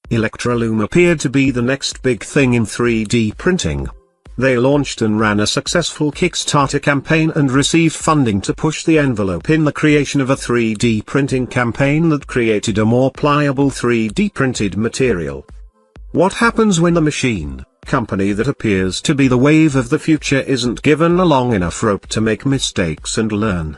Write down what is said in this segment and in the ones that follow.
Electroloom appeared to be the next big thing in 3D printing. They launched and ran a successful Kickstarter campaign and received funding to push the envelope in the creation of a 3D printing campaign that created a more pliable 3D printed material. What happens when the machine company that appears to be the wave of the future isn't given a long enough rope to make mistakes and learn?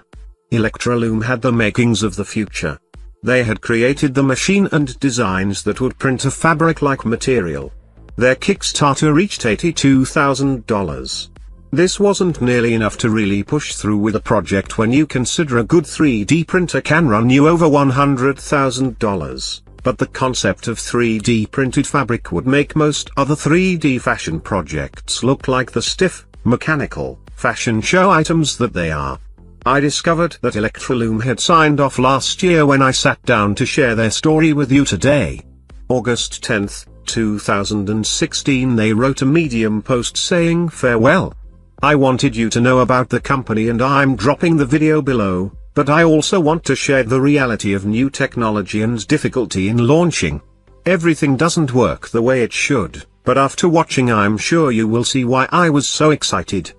Electroloom had the makings of the future. They had created the machine and designs that would print a fabric-like material. Their Kickstarter reached $82,000. This wasn't nearly enough to really push through with a project when you consider a good 3D printer can run you over $100,000, but the concept of 3D printed fabric would make most other 3D fashion projects look like the stiff, mechanical, fashion show items that they are. I discovered that Electroloom had signed off last year when I sat down to share their story with you today. August 10, 2016 they wrote a Medium post saying farewell. I wanted you to know about the company and I'm dropping the video below, but I also want to share the reality of new technology and difficulty in launching. Everything doesn't work the way it should, but after watching I'm sure you will see why I was so excited.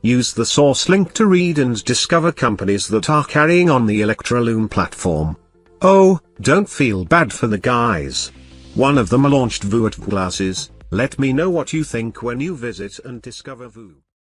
Use the source link to read and discover companies that are carrying on the Electroloom platform. Oh, don't feel bad for the guys. One of them launched VU at VU glasses. Let me know what you think when you visit and discover VU.